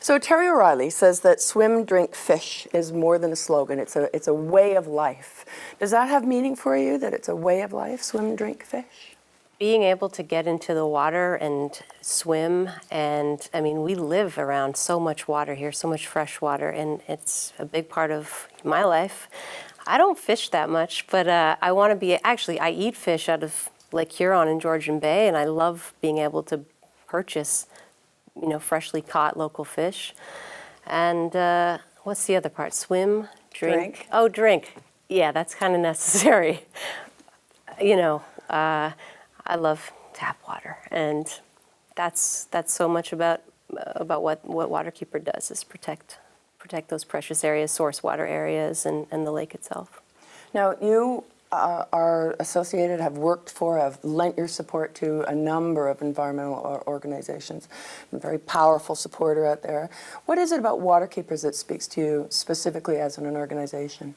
So Terry O'Reilly says that swim, drink, fish is more than a slogan. It's a way of life. Does that have meaning for you, that it's a way of life, swim, drink, fish? Being able to get into the water and swim, and I mean, we live around so much water here, so much fresh water, and it's a big part of my life. I don't fish that much, but I want to be, actually, I eat fish out of Lake Huron and Georgian Bay, and I love being able to purchase, freshly caught local fish. And what's the other part? Swim, drink. Oh, drink. Yeah, that's kind of necessary. I love tap water, and that's so much about what Waterkeeper does, is protect those precious areas, source water areas, and the lake itself. Now, you are associated, have worked for, have lent your support to a number of environmental organizations. A very powerful supporter out there. What is it about Waterkeepers that speaks to you specifically as an organization?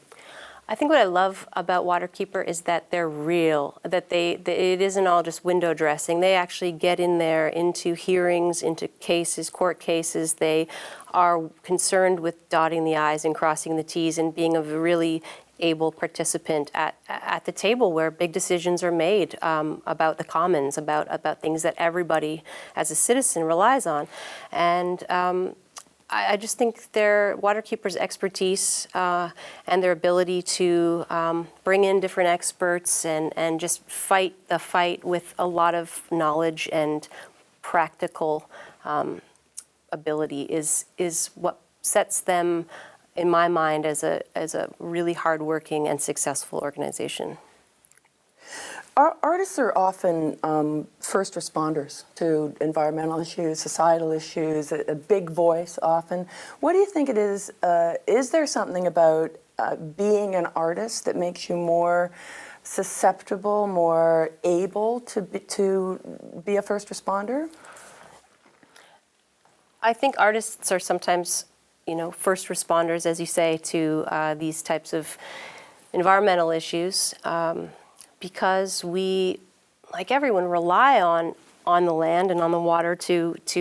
I think what I love about Waterkeeper is that they're real, that it isn't all just window dressing. They actually get in there into hearings, into cases, court cases. They are concerned with dotting the I's and crossing the T's and being a really able participant at the table where big decisions are made about the commons, about things that everybody as a citizen relies on. And I just think their Waterkeeper's expertise and their ability to bring in different experts and just fight the fight with a lot of knowledge and practical ability is what sets them, in my mind, as a really hardworking and successful organization. Artists are often first responders to environmental issues, societal issues, a big voice often. What do you think it is? Is there something about being an artist that makes you more susceptible, more able to be a first responder? I think artists are sometimes, first responders, as you say, to these types of environmental issues. Because we, like everyone, rely on the land and on the water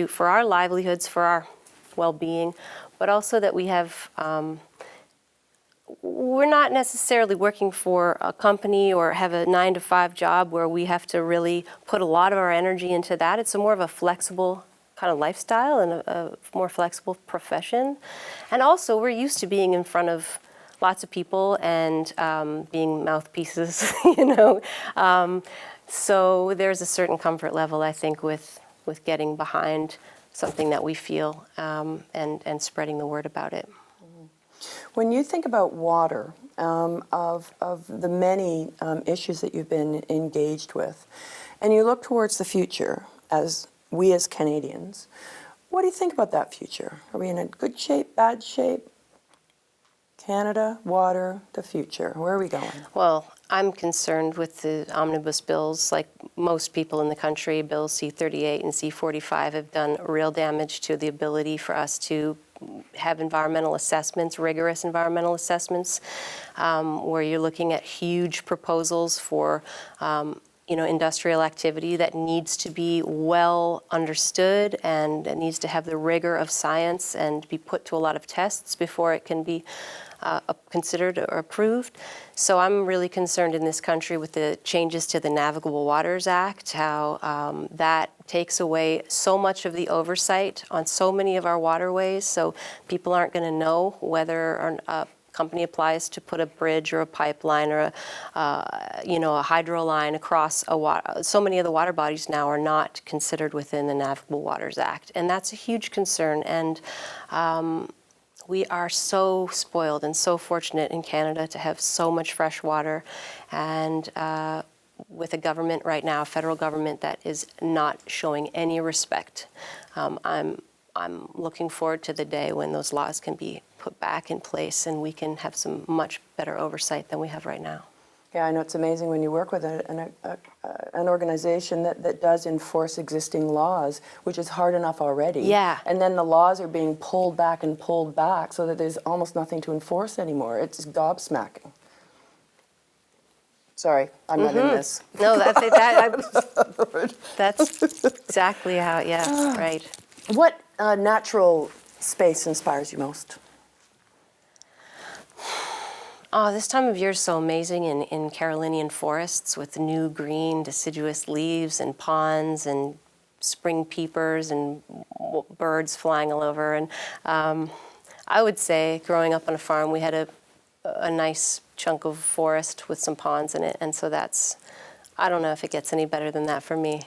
for our livelihoods, for our well-being, but also that we have, we're not necessarily working for a company or have a 9-to-5 job where we have to really put a lot of our energy into that. It's more of a flexible kind of lifestyle and a more flexible profession. And also, we're used to being in front of lots of people and being mouthpieces, So there's a certain comfort level, I think, with getting behind something that we feel and spreading the word about it. When you think about water, of the many issues that you've been engaged with, and you look towards the future as Canadians, what do you think about that future? Are we in a good shape, bad shape? Canada, water, the future. Where are we going? Well, I'm concerned with the omnibus bills. Like most people in the country, bills C-38 and C-45 have done real damage to the ability for us to have environmental assessments, rigorous environmental assessments, where you're looking at huge proposals for industrial activity that needs to be well understood and it needs to have the rigor of science and be put to a lot of tests before it can be considered or approved. So I'm really concerned in this country with the changes to the Navigable Waters Act, how that takes away so much of the oversight on so many of our waterways, so people aren't going to know whether a company applies to put a bridge or a pipeline or a hydro line across a water. So many of the water bodies now are not considered within the Navigable Waters Act, and that's a huge concern. And we are so spoiled and so fortunate in Canada to have so much fresh water, and with a government right now, a federal government, that is not showing any respect. I'm looking forward to the day when those laws can be put back in place and we can have some much better oversight than we have right now. Yeah, I know it's amazing when you work with an organization that does enforce existing laws, which is hard enough already. Yeah. And then the laws are being pulled back so that there's almost nothing to enforce anymore. It's gobsmacking. Sorry, I'm not in this. No, that's exactly how, yeah, right. What natural space inspires you most? Oh, this time of year is so amazing in Carolinian forests with new green deciduous leaves and ponds and spring peepers and birds flying all over. And I would say growing up on a farm, we had a nice chunk of forest with some ponds in it. And so I don't know if it gets any better than that for me.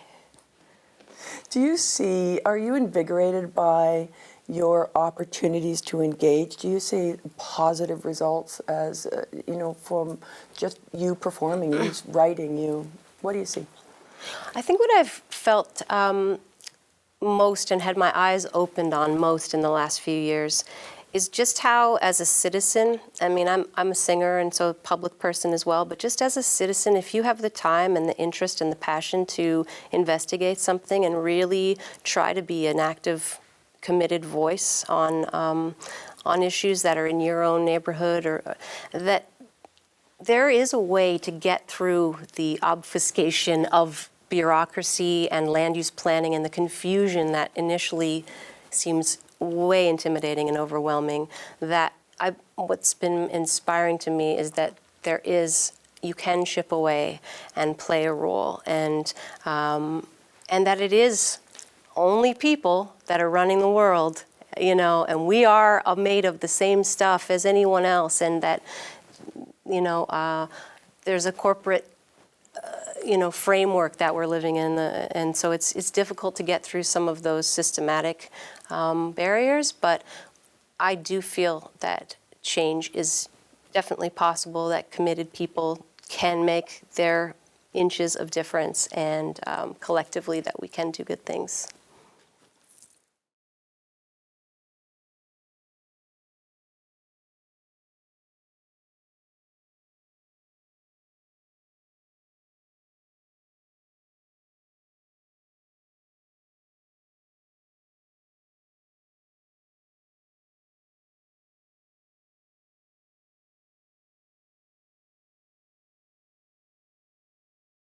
Are you invigorated by your opportunities to engage? Do you see positive results as, from just you performing, you writing, what do you see? I think what I've felt most and had my eyes opened on most in the last few years is just how, as a citizen, I mean, I'm a singer and so a public person as well, but just as a citizen, if you have the time and the interest and the passion to investigate something and really try to be an active, committed voice on issues that are in your own neighborhood, or that there is a way to get through the obfuscation of bureaucracy and land use planning and the confusion that initially seems way intimidating and overwhelming. What's been inspiring to me is that you can chip away and play a role, and that it is only people that are running the world, and we are made of the same stuff as anyone else, and that there's a corporate framework that we're living in, and so it's difficult to get through some of those systematic barriers, but I do feel that change is definitely possible, that committed people can make their inches of difference, and collectively that we can do good things.